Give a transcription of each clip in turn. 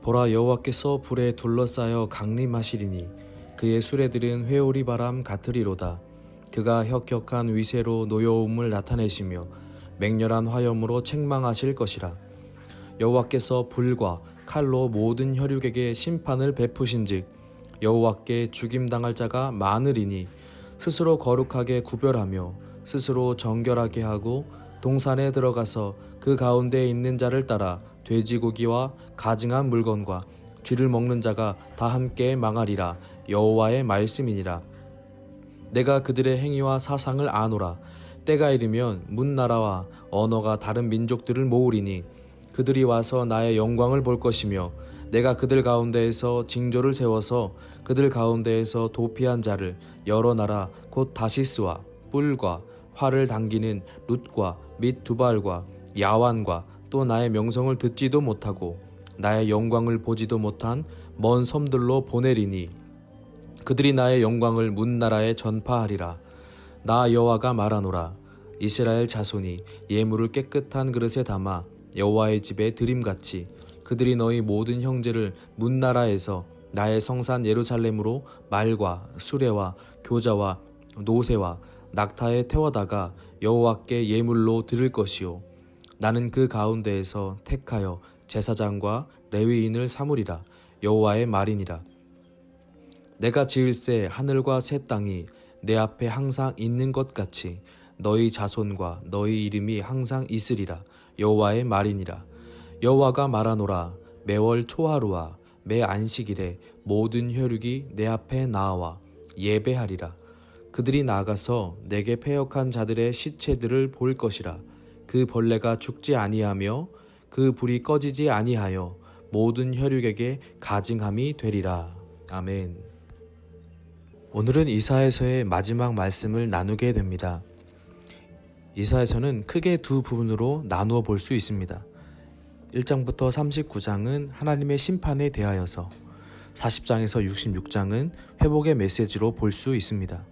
보라, 여호와께서 불에 둘러싸여 강림하시리니 그의 수레들은 회오리 바람 같으리로다. 그가 혁혁한 위세로 노여움을 나타내시며 맹렬한 화염으로 책망하실 것이라. 여호와께서 불과 칼로 모든 혈육에게 심판을 베푸신즉 여호와께 죽임당할 자가 많으리니 스스로 거룩하게 구별하며 스스로 정결하게 하고 동산에 들어가서 그 가운데에 있는 자를 따라 돼지고기와 가증한 물건과 쥐를 먹는 자가 다 함께 망하리라. 여호와의 말씀이니라. 내가 그들의 행위와 사상을 아노라. 때가 이르면 문나라와 언어가 다른 민족들을 모으리니 그들이 와서 나의 영광을 볼 것이며 내가 그들 가운데에서 징조를 세워서 그들 가운데에서 도피한 자를 여러 나라 곧 다시스와 뿔과 활을 당기는 룻과 및 두발과 야완과 또 나의 명성을 듣지도 못하고 나의 영광을 보지도 못한 먼 섬들로 보내리니 그들이 나의 영광을 문나라에 전파하리라. 나 여호와가 말하노라. 이스라엘 자손이 예물을 깨끗한 그릇에 담아 여호와의 집에 드림같이 그들이 너희 모든 형제를 문나라에서 나의 성산 예루살렘으로 말과 수레와 교자와 노새와 낙타에 태워다가 여호와께 예물로 드릴 것이요 나는 그 가운데에서 택하여 제사장과 레위인을 삼으리라. 여호와의 말이니라. 내가 지을새 하늘과 새 땅이 내 앞에 항상 있는 것 같이 너희 자손과 너희 이름이 항상 있으리라. 여호와의 말이니라. 여호와가 말하노라. 매월 초하루와 매 안식일에 모든 혈육이 내 앞에 나와 예배하리라. 그들이 나가서 내게 패역한 자들의 시체들을 볼 것이라. 그 벌레가 죽지 아니하며 그 불이 꺼지지 아니하여 모든 혈육에게 가증함이 되리라. 아멘. 오늘은 이사야서의 마지막 말씀을 나누게 됩니다. 이사야서는 크게 두 부분으로 나누어 볼 수 있습니다. 1장부터 39장은 하나님의 심판에 대하여서 40장에서 66장은 회복의 메시지로 볼 수 있습니다.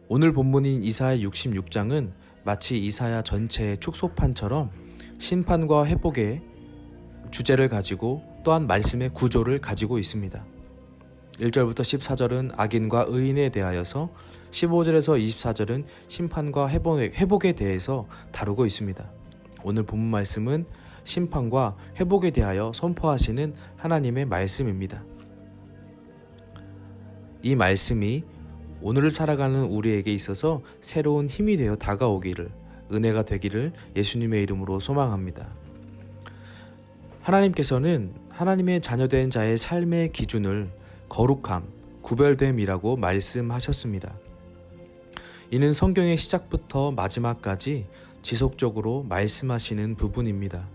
오늘 본문인 이사야 66장은 마치 이사야 전체의 축소판처럼 심판과 회복의 주제를 가지고 또한 말씀의 구조를 가지고 있습니다. 1절부터 14절은 악인과 의인에 대하여서 15절에서 24절은 심판과 회복에 대해서 다루고 있습니다. 오늘 본문 말씀은 심판과 회복에 대하여 선포하시는 하나님의 말씀입니다. 이 말씀이 오늘을 살아가는 우리에게 있어서 새로운 힘이 되어 다가오기를, 은혜가 되기를 예수님의 이름으로 소망합니다. 하나님께서는 하나님의 자녀된 자의 삶의 기준을 거룩함, 구별됨이라고 말씀하셨습니다. 이는 성경의 시작부터 마지막까지 지속적으로 말씀하시는 부분입니다.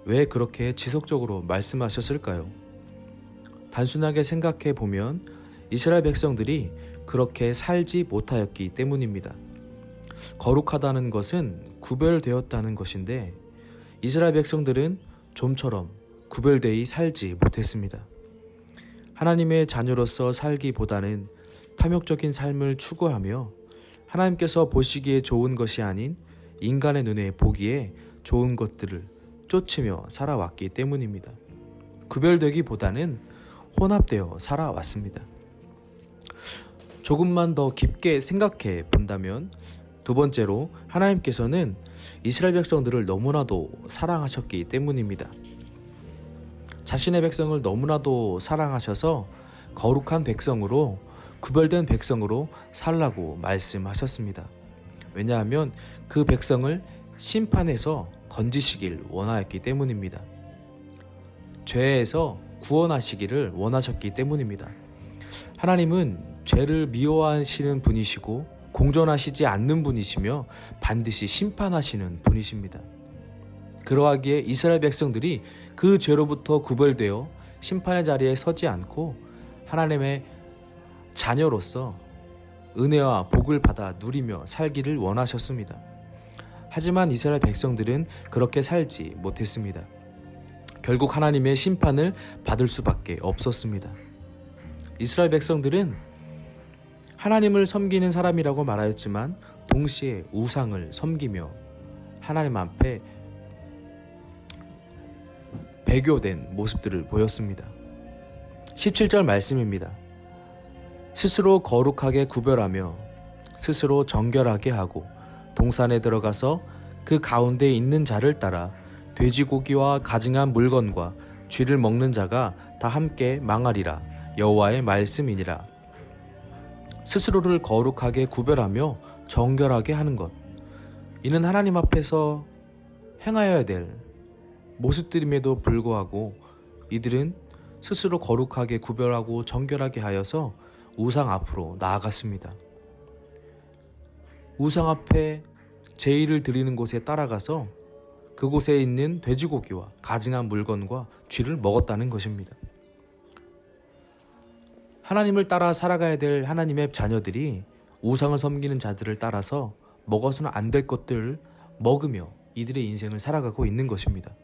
왜 그렇게 지속적으로 말씀하셨을까요? 단순하게 생각해 보면 이스라엘 백성들이 그렇게 살지 못하였기 때문입니다. 거룩하다는 것은 구별되었다는 것인데 이스라엘 백성들은 좀처럼 구별되이 살지 못했습니다. 하나님의 자녀로서 살기보다는 탐욕적인 삶을 추구하며 하나님께서 보시기에 좋은 것이 아닌 인간의 눈에 보기에 좋은 것들을 쫓으며 살아왔기 때문입니다. 구별되기보다는 혼합되어 살아왔습니다. 조금만 더 깊게 생각해 본다면 두 번째로 하나님께서는 이스라엘 백성들을 너무나도 사랑하셨기 때문입니다. 자신의 백성을 너무나도 사랑하셔서 거룩한 백성으로 구별된 백성으로 살라고 말씀하셨습니다. 왜냐하면 그 백성을 심판에서 건지시길 원하였기 때문입니다. 죄에서 구원하시기를 원하셨기 때문입니다. 하나님은 죄를 미워하시는 분이시고 공존하시지 않는 분이시며 반드시 심판하시는 분이십니다. 그러하기에 이스라엘 백성들이 그 죄로부터 구별되어 심판의 자리에 서지 않고 하나님의 자녀로서 은혜와 복을 받아 누리며 살기를 원하셨습니다. 하지만 이스라엘 백성들은 그렇게 살지 못했습니다. 결국 하나님의 심판을 받을 수밖에 없었습니다. 이스라엘 백성들은 하나님을 섬기는 사람이라고 말하였지만 동시에 우상을 섬기며 하나님 앞에 배교된 모습들을 보였습니다. 17절 말씀입니다. 스스로 거룩하게 구별하며 스스로 정결하게 하고 동산에 들어가서 그 가운데 있는 자를 따라 돼지고기와 가증한 물건과 쥐를 먹는 자가 다 함께 망하리라. 여호와의 말씀이니라. 스스로를 거룩하게 구별하며 정결하게 하는 것, 이는 하나님 앞에서 행하여야 될 모습들임에도 불구하고 이들은 스스로 거룩하게 구별하고 정결하게 하여서 우상 앞으로 나아갔습니다. 우상 앞에 제의를 드리는 곳에 따라가서 그곳에 있는 돼지고기와 가증한 물건과 쥐를 먹었다는 것입니다. 하나님을 따라 살아가야 될 하나님의 자녀들이 우상을 섬기는 자들을 따라서 먹어서는 안 될 것들을 먹으며 이들의 인생을 살아가고 있는 것입니다.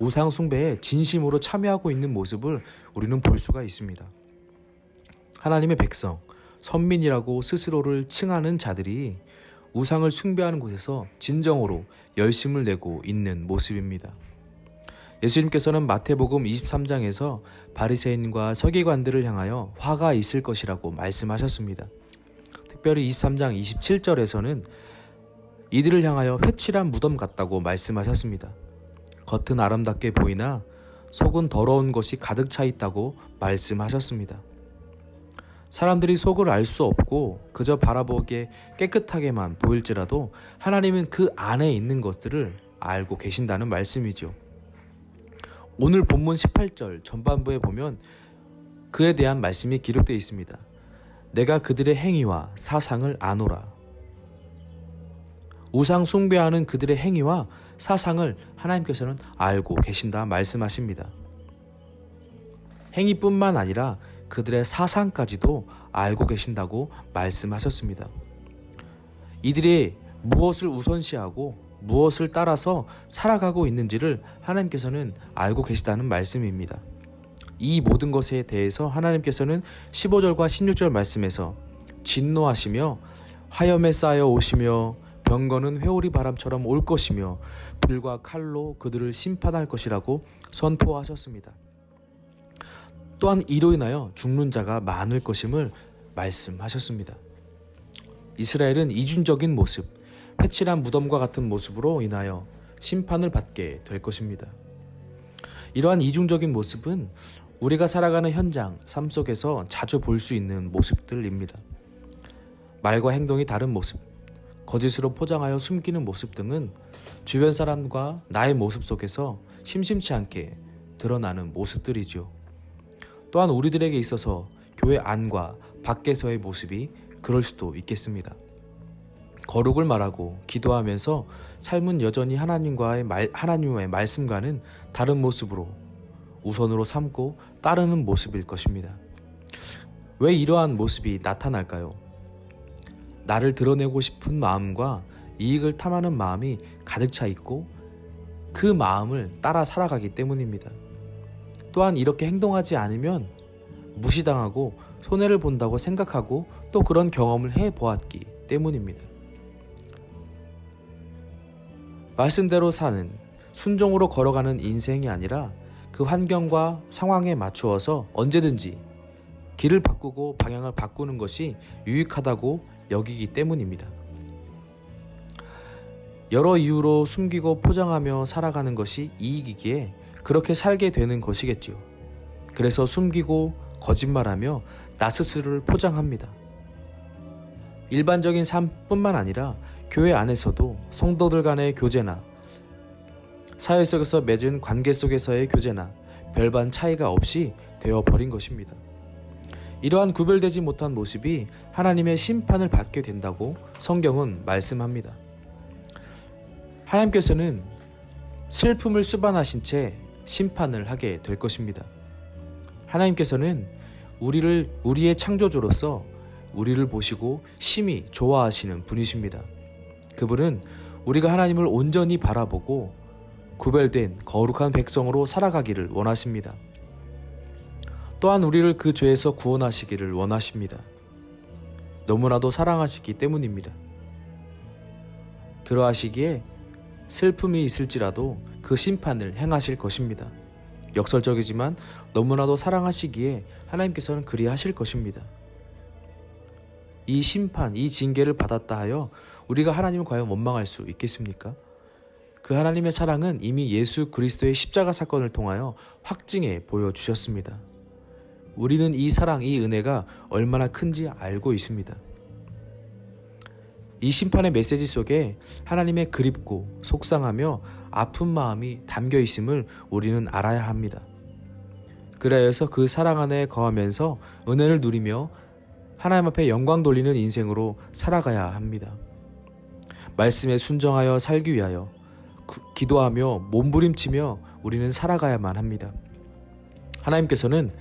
우상 숭배에 진심으로 참여하고 있는 모습을 우리는 볼 수가 있습니다. 하나님의 백성, 선민이라고 스스로를 칭하는 자들이 우상을 숭배하는 곳에서 진정으로 열심을 내고 있는 모습입니다. 예수님께서는 마태복음 23장에서 바리새인과 서기관들을 향하여 화가 있을 것이라고 말씀하셨습니다. 특별히 23장 27절에서는 이들을 향하여 회칠한 무덤 같다고 말씀하셨습니다. 겉은 아름답게 보이나 속은 더러운 것이 가득 차 있다고 말씀하셨습니다. 사람들이 속을 알 수 없고 그저 바라보기에 깨끗하게만 보일지라도 하나님은 그 안에 있는 것들을 알고 계신다는 말씀이죠. 오늘 본문 18절 전반부에 보면 그에 대한 말씀이 기록되어 있습니다. 내가 그들의 행위와 사상을 아노라. 우상 숭배하는 그들의 행위와 사상을 하나님께서는 알고 계신다 말씀하십니다. 행위뿐만 아니라 그들의 사상까지도 알고 계신다고 말씀하셨습니다. 이들이 무엇을 우선시하고 무엇을 따라서 살아가고 있는지를 하나님께서는 알고 계시다는 말씀입니다. 이 모든 것에 대해서 하나님께서는 15절과 16절 말씀에서 진노하시며 화염에 쌓여 오시며 병거는 회오리 바람처럼 올 것이며 불과 칼로 그들을 심판할 것이라고 선포하셨습니다. 또한 이로 인하여 죽는 자가 많을 것임을 말씀하셨습니다. 이스라엘은 이중적인 모습, 회칠한 무덤과 같은 모습으로 인하여 심판을 받게 될 것입니다. 이러한 이중적인 모습은 우리가 살아가는 현장, 삶 속에서 자주 볼 수 있는 모습들입니다. 말과 행동이 다른 모습, 거짓으로 포장하여 숨기는 모습 등은 주변 사람과 나의 모습 속에서 심심치 않게 드러나는 모습들이죠. 또한 우리들에게 있어서 교회 안과 밖에서의 모습이 그럴 수도 있겠습니다. 거룩을 말하고 기도하면서 삶은 여전히 하나님의 말씀과는 다른 모습으로 우선으로 삼고 따르는 모습일 것입니다. 왜 이러한 모습이 나타날까요? 나를 드러내고 싶은 마음과 이익을 탐하는 마음이 가득 차 있고 그 마음을 따라 살아가기 때문입니다. 또한 이렇게 행동하지 않으면 무시당하고 손해를 본다고 생각하고 또 그런 경험을 해보았기 때문입니다. 말씀대로 사는, 순종으로 걸어가는 인생이 아니라 그 환경과 상황에 맞추어서 언제든지 길을 바꾸고 방향을 바꾸는 것이 유익하다고 여기기 때문입니다. 여러 이유로 숨기고 포장하며 살아가는 것이 이익이기에 그렇게 살게 되는 것이겠지요. 그래서 숨기고 거짓말하며 나 스스로를 포장합니다. 일반적인 삶뿐만 아니라 교회 안에서도 성도들 간의 교제나 사회 속에서 맺은 관계 속에서의 교제나 별반 차이가 없이 되어버린 것입니다. 이러한 구별되지 못한 모습이 하나님의 심판을 받게 된다고 성경은 말씀합니다. 하나님께서는 슬픔을 수반하신 채 심판을 하게 될 것입니다. 하나님께서는 우리의 창조주로서 우리를 보시고 심히 좋아하시는 분이십니다. 그분은 우리가 하나님을 온전히 바라보고 구별된 거룩한 백성으로 살아가기를 원하십니다. 또한 우리를 그 죄에서 구원하시기를 원하십니다. 너무나도 사랑하시기 때문입니다. 그러하시기에 슬픔이 있을지라도 그 심판을 행하실 것입니다. 역설적이지만 너무나도 사랑하시기에 하나님께서는 그리하실 것입니다. 이 심판, 이 징계를 받았다 하여 우리가 하나님을 과연 원망할 수 있겠습니까? 그 하나님의 사랑은 이미 예수 그리스도의 십자가 사건을 통하여 확증해 보여주셨습니다. 우리는 이 사랑, 이 은혜가 얼마나 큰지 알고 있습니다. 이 심판의 메시지 속에 하나님의 그립고 속상하며 아픈 마음이 담겨 있음을 우리는 알아야 합니다. 그래서 그 사랑 안에 거하면서 은혜를 누리며 하나님 앞에 영광 돌리는 인생으로 살아가야 합니다. 말씀에 순종하여 살기 위하여 기도하며 몸부림치며 우리는 살아가야만 합니다. 하나님께서는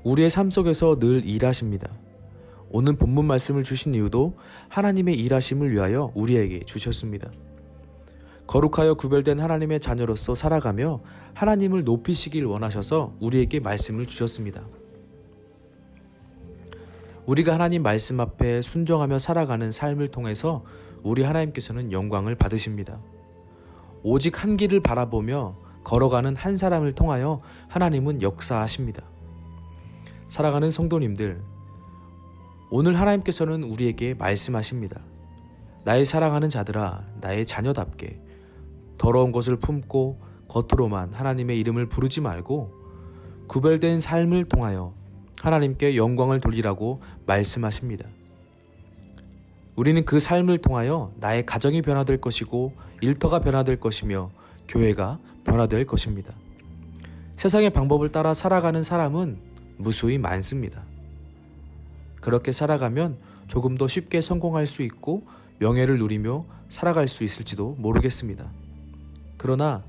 우리의 삶 속에서 늘 일하십니다. 오늘 본문 말씀을 주신 이유도 하나님의 일하심을 위하여 우리에게 주셨습니다. 거룩하여 구별된 하나님의 자녀로서 살아가며 하나님을 높이시길 원하셔서 우리에게 말씀을 주셨습니다. 우리가 하나님 말씀 앞에 순종하며 살아가는 삶을 통해서 우리 하나님께서는 영광을 받으십니다. 오직 한 길을 바라보며 걸어가는 한 사람을 통하여 하나님은 역사하십니다. 사랑하는 성도님들, 오늘 하나님께서는 우리에게 말씀하십니다. 나의 사랑하는 자들아, 나의 자녀답게 더러운 것을 품고 겉으로만 하나님의 이름을 부르지 말고 구별된 삶을 통하여 하나님께 영광을 돌리라고 말씀하십니다. 우리는 그 삶을 통하여 나의 가정이 변화될 것이고 일터가 변화될 것이며 교회가 변화될 것입니다. 세상의 방법을 따라 살아가는 사람은 무수히 많습니다. 그렇게 살아가면 조금 더 쉽게 성공할 수 있고 명예를 누리며 살아갈 수 있을지도 모르겠습니다. 그러나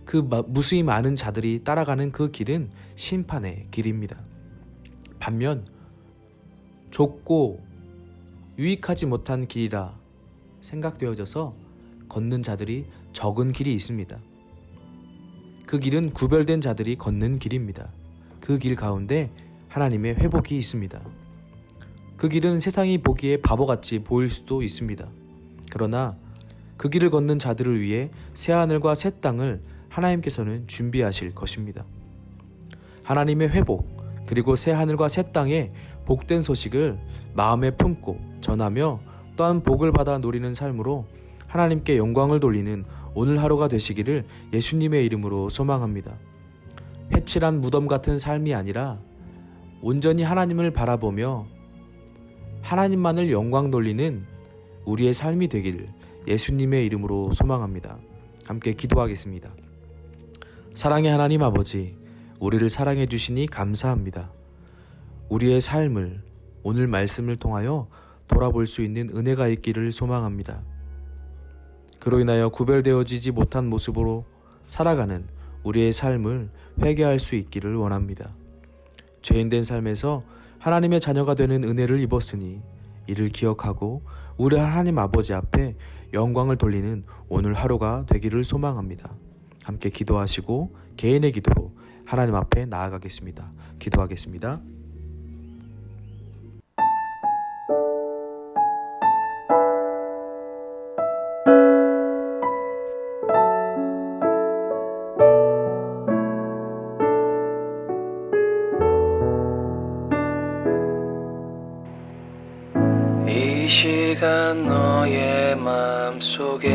그 무수히 많은 자들이 따라가는 그 길은 심판의 길입니다. 반면 좁고 유익하지 못한 길이라 생각되어져서 걷는 자들이 적은 길이 있습니다. 그 길은 구별된 자들이 걷는 길입니다. 그 길 가운데 하나님의 회복이 있습니다. 그 길은 세상이 보기에 바보같이 보일 수도 있습니다. 그러나 그 길을 걷는 자들을 위해 새하늘과 새 땅을 하나님께서는 준비하실 것입니다. 하나님의 회복 그리고 새하늘과 새 땅의 복된 소식을 마음에 품고 전하며 또한 복을 받아 누리는 삶으로 하나님께 영광을 돌리는 오늘 하루가 되시기를 예수님의 이름으로 소망합니다. 회칠한 무덤 같은 삶이 아니라 온전히 하나님을 바라보며 하나님만을 영광 돌리는 우리의 삶이 되기를 예수님의 이름으로 소망합니다. 함께 기도하겠습니다. 사랑의 하나님 아버지, 우리를 사랑해 주시니 감사합니다. 우리의 삶을 오늘 말씀을 통하여 돌아볼 수 있는 은혜가 있기를 소망합니다. 그로 인하여 구별되어지지 못한 모습으로 살아가는 우리의 삶을 회개할 수 있기를 원합니다. 죄인된 삶에서 하나님의 자녀가 되는 은혜를 입었으니 이를 기억하고 우리 하나님 아버지 앞에 영광을 돌리는 오늘 하루가 되기를 소망합니다. 함께 기도하시고 개인의 기도로 하나님 앞에 나아가겠습니다. 기도하겠습니다. 이 시간 너의 마음속에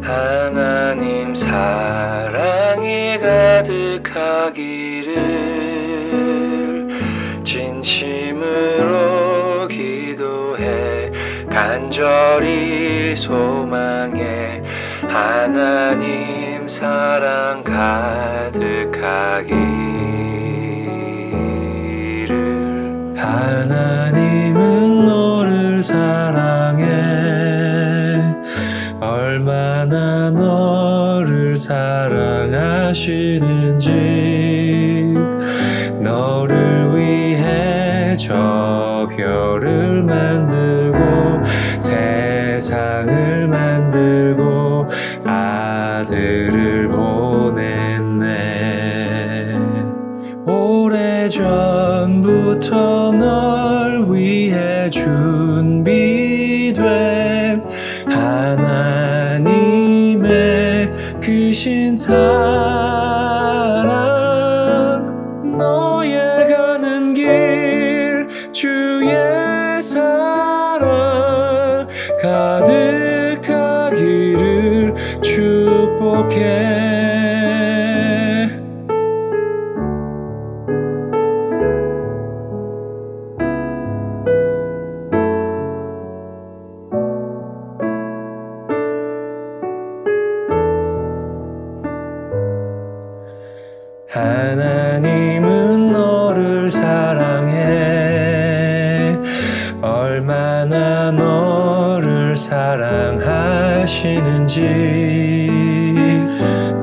하나님 사랑이 가득하기를 진심으로 기도해 간절히 소망해 하나님 사랑 가득하기를. 하나님은 너를 사랑해 얼마나 너를 사랑하시는지 너를 위해 저 별을 만들고 세상을 만들고 아들을 보냈네. 오래전부터 널 위해 준비된 하나님의 크신 사랑 너의 가는 길 주의 사랑 가득하기를 축복해. 하나님은 너를 사랑해. 얼마나 너를 사랑하시는지.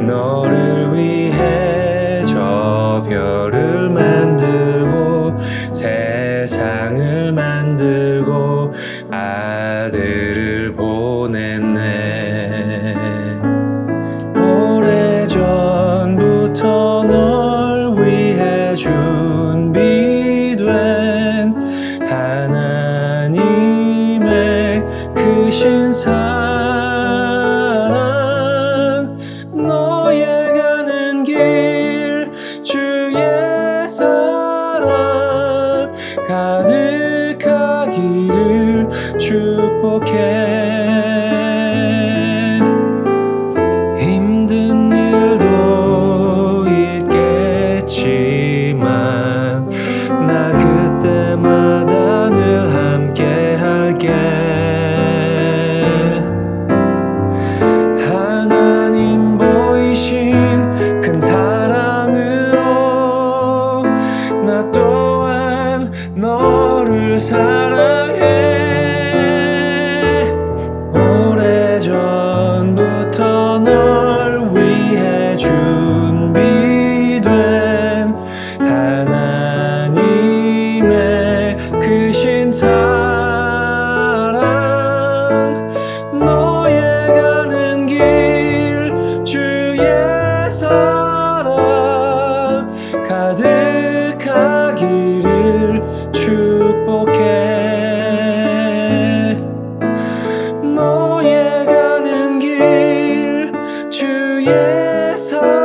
너를 위해 저 별을 만들고 세상을 만들고 아들을 보냈네. 오래전부터 널 위해 준비된 하나님의 크신 사랑 너의 가는 길 주의 사랑 가득하기를 축복해. 힘든 일도 있겠지만 나 그때마다 늘 함께 할게. 하나님 보이신 큰 사랑으로 나 또한 너를 사랑해. 오래전부터 널 위해 준비된 하나님의 크신 사랑 너의 가는 길 주의 사랑 가득하기를 축복해. 너의 가는 길 주의 사랑